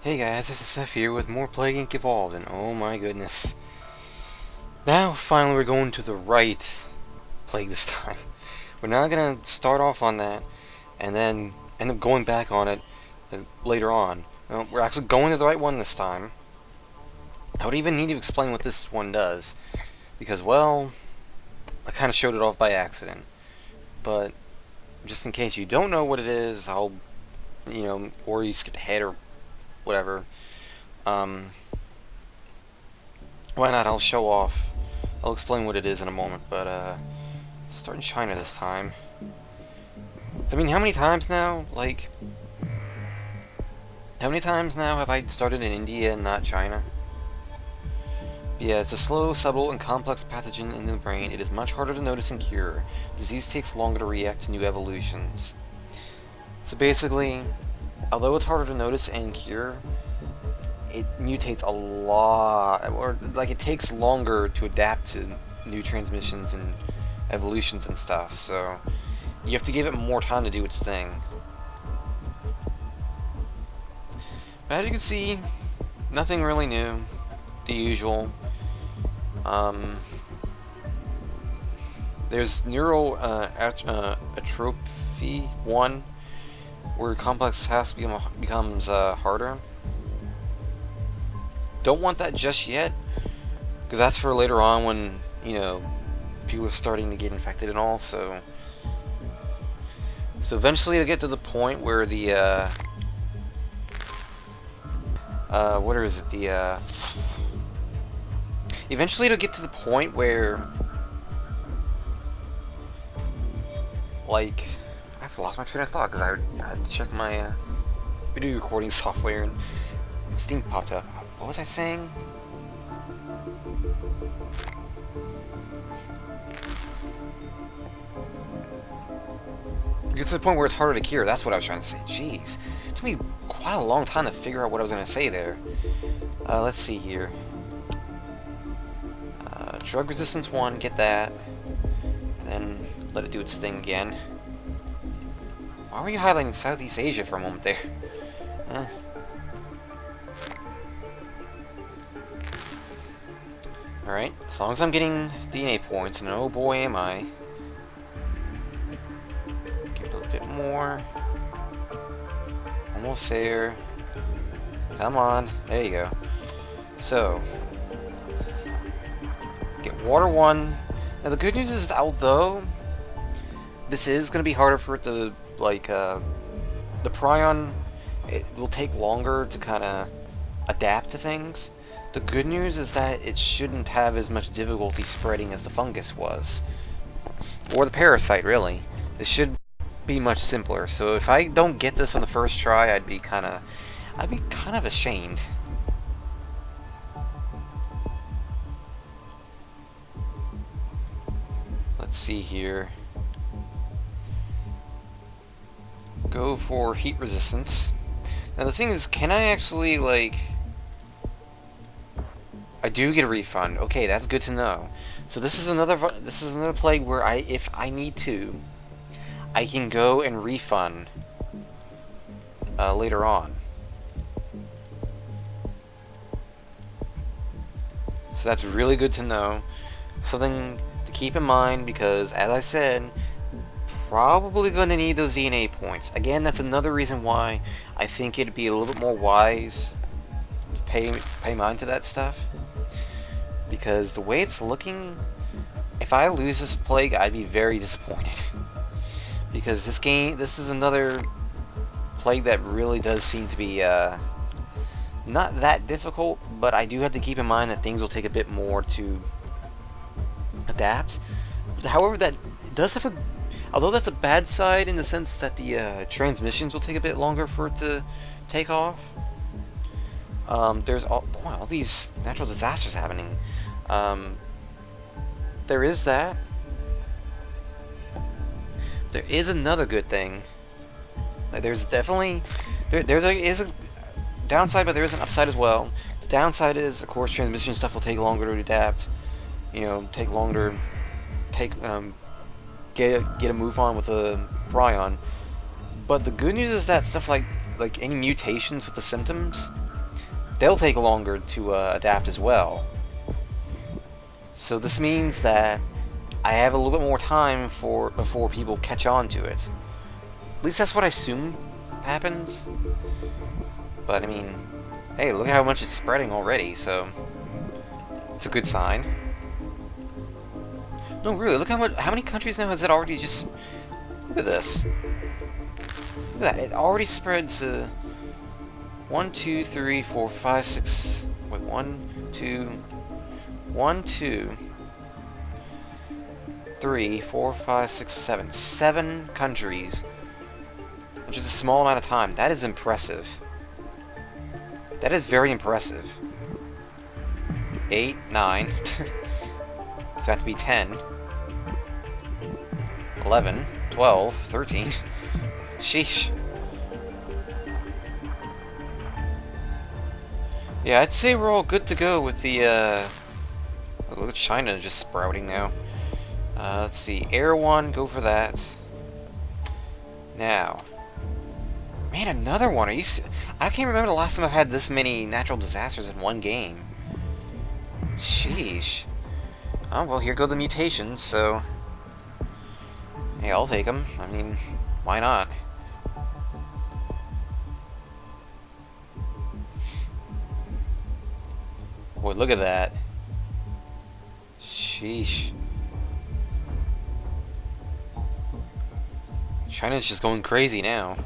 Hey guys, this is Seth here with more Plague Inc. Evolved, and oh my goodness. Now, finally we're going to the right Plague this time. We're not gonna start off on that, and then end up going back on it later on. No, we're actually going to the right one this time. I don't even need to explain what this one does, because, well, I kind of showed it off by accident. But, just in case you don't know what it is, I'll, or you skipped ahead or whatever. Why not? I'll show off. I'll explain what it is in a moment, but start in China this time. I mean, how many times now? How many times now have I started in India and not China? Yeah, it's a slow, subtle, and complex pathogen in the brain. It is much harder to notice and cure. Disease takes longer to react to new evolutions. So basically, although it's harder to notice and cure, it mutates a lot, or it takes longer to adapt to new transmissions and evolutions and stuff, so you have to give it more time to do its thing. But as you can see, nothing really new, the usual. There's neural atrophy 1, where complex tasks becomes harder. Don't want that just yet, because that's for later on when, people are starting to get infected and all, so eventually it'll get to the point where the, what is it, eventually it'll get to the point where, I've lost my train of thought, because I had to check my, video recording software, and Steam popped up. What was I saying? It gets to the point where it's harder to cure. That's what I was trying to say. Jeez. It took me quite a long time to figure out what I was going to say there. Let's see here. Drug resistance 1, get that. And then let it do its thing again. Why were you highlighting Southeast Asia for a moment there? Alright, as long as I'm getting DNA points, and oh boy am I. Get a little bit more. Almost there. Come on, there you go. So, get water 1. Now the good news is, although this is going to be harder for it to, the Prion, it will take longer to kind of adapt to things. The good news is that it shouldn't have as much difficulty spreading as the fungus was. Or the parasite, really. It should be much simpler. So if I don't get this on the first try, I'd be kind of ashamed. Let's see here. Go for heat resistance. Now the thing is, can I actually, I do get a refund. Okay, that's good to know. So this is another plague where if I need to, I can go and refund later on. So that's really good to know. Something to keep in mind, because as I said, probably going to need those DNA points. Again, that's another reason why I think it'd be a little bit more wise to pay mind to that stuff. Because the way it's looking, if I lose this plague, I'd be very disappointed. Because this is another plague that really does seem to be not that difficult, but I do have to keep in mind that things will take a bit more to adapt. However, that does have although that's a bad side in the sense that the transmissions will take a bit longer for it to take off. There's all these natural disasters happening. There is that. There is another good thing. There's definitely is a downside, but there is an upside as well. The downside is, of course, transmission stuff will take longer to adapt. Take longer. Get a move on with a Prion. But the good news is that stuff like like any mutations with the symptoms, they'll take longer to adapt as well. So this means that I have a little bit more time before people catch on to it. At least that's what I assume happens. But I mean, hey, look at how much it's spreading already, so it's a good sign. No, really, look how many countries now has it already just... Look at this. Look at that, it already spread to 1, 2, 3, 4, 5, 6... Wait, 1, 2, 3, 4, 5, 6, 7. 7 countries. Which is a small amount of time. That is impressive. That is very impressive. 8, 9. It's got to be 10. 11, 12, 13. Sheesh. Yeah, I'd say we're all good to go with the, look at China just sprouting now. Let's see. Air 1, go for that. Now. Man, another one. Are you... I can't remember the last time I've had this many natural disasters in one game. Sheesh. Oh, well, here go the mutations, so... Hey, I'll take them. I mean, why not? Boy, look at that. Sheesh. China's just going crazy now.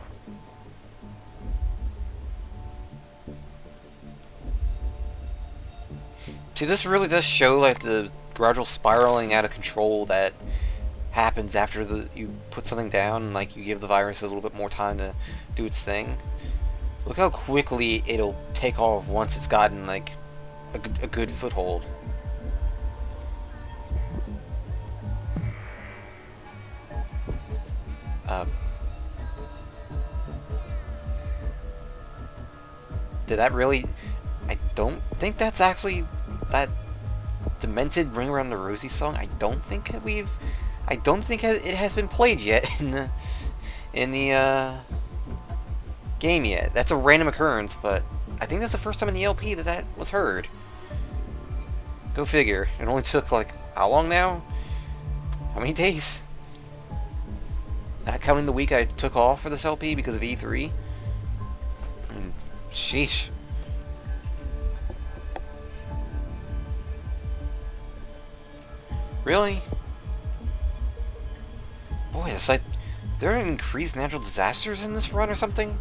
See, this really does show, like, the gradual spiraling out of control that happens after you put something down and, like, you give the virus a little bit more time to do its thing. Look how quickly it'll take off once it's gotten, like, a good foothold. Did that really... I don't think that's actually that demented Ring Around the Rosie song. I don't think it has been played yet in the game yet. That's a random occurrence, but I think that's the first time in the LP that was heard. Go figure. It only took, like, how long now? How many days? Not counting the week I took off for this LP because of E3. Sheesh. Really? Boy, it's like... There are increased natural disasters in this run or something?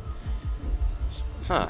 Huh.